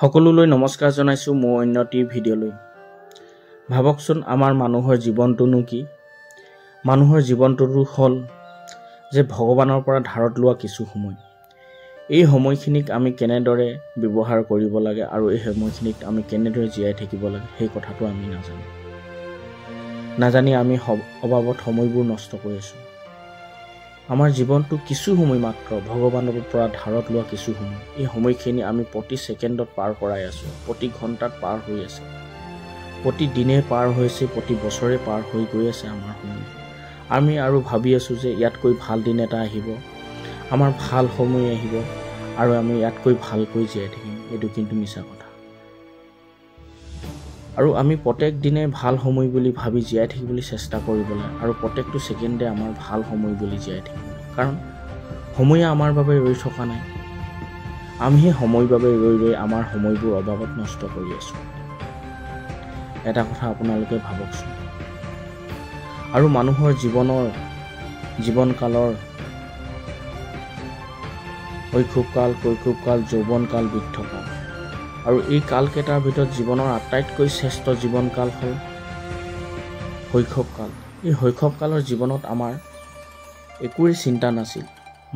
সকলোলৈ নমস্কাৰ জনাইছোঁ মোৰ অন্যটি ভিডিঅ'লৈ। ভাবকচোন আমাৰ মানুহৰ জীৱনটোনো কি? মানুহৰ জীৱনটোতো হ'ল যে ভগৱানৰ পৰা ধাৰত লোৱা কিছু সময়। এই সময়খিনিক আমি কেনেদৰে ব্যৱহাৰ কৰিব লাগে আৰু এই সময়খিনিক আমি কেনেদৰে জীয়াই থাকিব লাগে সেই কথাটো আমি নাজানি আমি অবাবত সময়বোৰ নষ্ট কৰি আছোঁ। আমাৰ জীৱনটো কিছু সময় মাত্ৰ ভগৱানৰ পৰা ধাৰত লোৱা কিছু সময়। এই সময়খিনি আমি প্ৰতি ছেকেণ্ডত পাৰ কৰাই আছোঁ, প্ৰতি ঘণ্টাত পাৰ হৈ আছে, প্ৰতি দিনে পাৰ হৈছে, প্ৰতি বছৰে পাৰ হৈ গৈ আছে আমাৰ সময়। আমি আৰু ভাবি আছোঁ যে ইয়াতকৈ ভাল দিন এটা আহিব, আমাৰ ভাল সময় আহিব আৰু আমি ইয়াতকৈ ভালকৈ জীয়াই থাকিম। এইটো কিন্তু মিছা কথা। আৰু আমি প্ৰত্যেক দিনে ভাল সময় বুলি ভাবি জীয়াই থাকিবলৈ চেষ্টা কৰিব লাগে আৰু প্ৰত্যেকটো ছেকেণ্ডে আমাৰ ভাল সময় বুলি জীয়াই থাকিব লাগে। কাৰণ সময়ে আমাৰ বাবে ৰৈ থকা নাই, আমিহে সময়ৰ বাবে ৰৈ আমাৰ সময়বোৰ অবাবত নষ্ট কৰি আছোঁ। এটা কথা আপোনালোকে ভাবকচোন। আৰু মানুহৰ জীৱনকালৰ শৈশৱকাল, কৈশোৰকাল, যৌৱনকাল, বৃদ্ধকাল, আৰু এই কালকেইটাৰ ভিতৰত জীৱনৰ আটাইতকৈ শ্ৰেষ্ঠ জীৱনকাল হ'ল শৈশৱকাল। এই শৈশৱকালৰ জীৱনত আমাৰ একোৱেই চিন্তা নাছিল,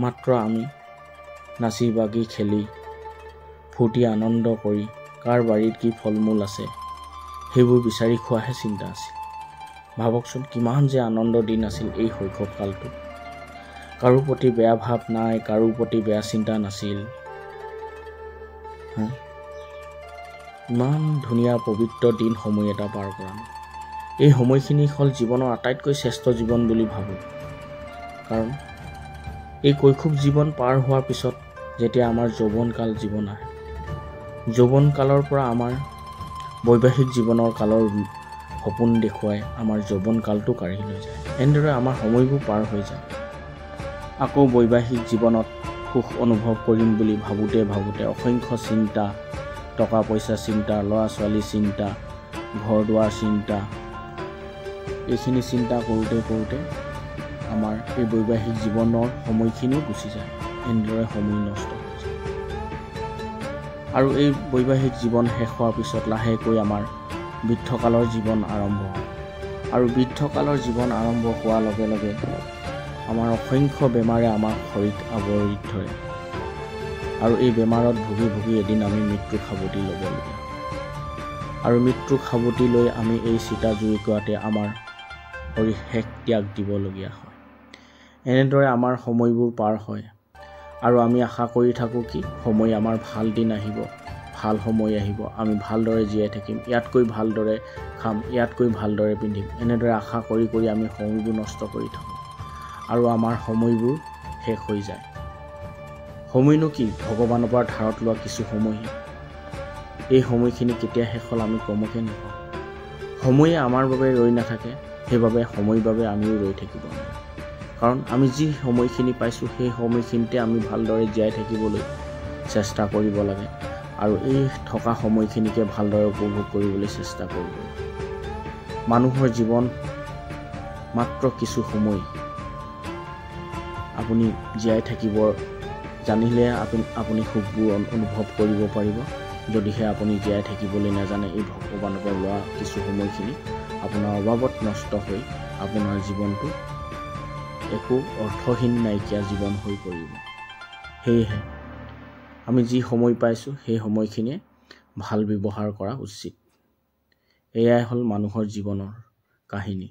মাত্ৰ আমি নাচি বাগি খেলি ফূৰ্তি আনন্দ কৰি কাৰ বাৰীত কি ফল মূল আছে সেইবোৰ বিচাৰি খোৱাহে চিন্তা আছিল। ভাবকচোন কিমান যে আনন্দৰ দিন আছিল এই শৈশৱকালটো। কাৰো প্ৰতি বেয়া ভাৱ নাই, কাৰো প্ৰতি বেয়া চিন্তা নাছিল। ইমান ধুনীয়া পবিত্ৰ দিন সময় এটা পাৰ কৰা। এই সময়খিনি হ'ল জীৱনৰ আটাইতকৈ শ্ৰেষ্ঠ জীৱন বুলি ভাবোঁ। কাৰণ এই কৈশোৰ জীৱন পাৰ হোৱাৰ পিছত যেতিয়া আমাৰ যৌৱনকাল জীৱন আহে, যৌৱনকালৰ পৰা আমাৰ বৈবাহিক জীৱনৰ কালৰ সপোন দেখুৱাই আমাৰ যৌৱনকালটো কাঢ়ি লৈ যায়। এনেদৰে আমাৰ সময়বোৰ পাৰ হৈ যায়। আকৌ বৈবাহিক জীৱনত সুখ অনুভৱ কৰিম বুলি ভাবোঁতে অসংখ্য চিন্তা, টকা পইচা চিন্তা, ল'ৰা ছোৱালী চিন্তা, ঘৰ দুৱাৰ চিন্তা, এইখিনি চিন্তা কৰোঁতে আমাৰ এই বৈবাহিক জীৱনৰ সময়খিনিও গুচি যায়। এনেদৰে সময় নষ্ট হৈ যায়। আৰু এই বৈবাহিক জীৱন শেষ হোৱাৰ পিছত লাহেকৈ আমাৰ বৃদ্ধকালৰ জীৱন আৰম্ভ হয়। আৰু বৃদ্ধকালৰ জীৱন আৰম্ভ হোৱাৰ লগে লগে আমাৰ অসংখ্য বেমাৰে আমাৰ শৰীৰত আৱৰি ধৰে। আৰু এই বেমাৰত ভুগি এদিন আমি মৃত্যু সাৱটি ল'বলগীয়া হয়। আৰু মৃত্যু সাৱটি লৈ আমি এই চিতা জুইকুৰাতে আমাৰ শৰীৰ শেষ ত্যাগ দিবলগীয়া হয়। এনেদৰে আমাৰ সময়বোৰ পাৰ হয় আৰু আমি আশা কৰি থাকোঁ কি সময় আমাৰ ভাল দিন আহিব, ভাল সময় আহিব, আমি ভালদৰে জীয়াই থাকিম, ইয়াতকৈ ভালদৰে খাম, ইয়াতকৈ ভালদৰে পিন্ধিম। এনেদৰে আশা কৰি আমি সময়বোৰ নষ্ট কৰি থাকোঁ আৰু আমাৰ সময়বোৰ শেষ হৈ যায়। সময়নো কি? ভগৱানৰ পৰা ধাৰত লোৱা কিছু সময়হে। এই সময়খিনি কেতিয়া শেষ হ'ল আমি কমকে নাপাওঁ। সময়ে আমাৰ বাবে ৰৈ নাথাকে, সেইবাবে সময়ৰ বাবে আমিও ৰৈ থাকিব নোৱাৰোঁ। কাৰণ আমি যি সময়খিনি পাইছোঁ সেই সময়খিনিতে আমি ভালদৰে জীয়াই থাকিবলৈ চেষ্টা কৰিব লাগে আৰু এই থকা সময়খিনিকে ভালদৰে উপভোগ কৰিবলৈ চেষ্টা কৰিব লাগে। মানুহৰ জীৱন মাত্ৰ কিছু সময়। আপুনি জীয়াই থাকিব জানিলে আপুনি সুখবোৰ অনুভৱ কৰিব পাৰিব। যদিহে আপুনি জীয়াই থাকিবলৈ নাজানে, এই ভগৱানৰ পৰা লোৱা কিছু সময়খিনি আপোনাৰ অবাবত নষ্ট হৈ আপোনাৰ জীৱনটো একো অৰ্থহীন নাইকিয়া জীৱন হৈ পৰিব। সেয়েহে আমি যি সময় পাইছোঁ সেই সময়খিনিয়ে ভাল ব্যৱহাৰ কৰা উচিত। এয়াই হ'ল মানুহৰ জীৱনৰ কাহিনী।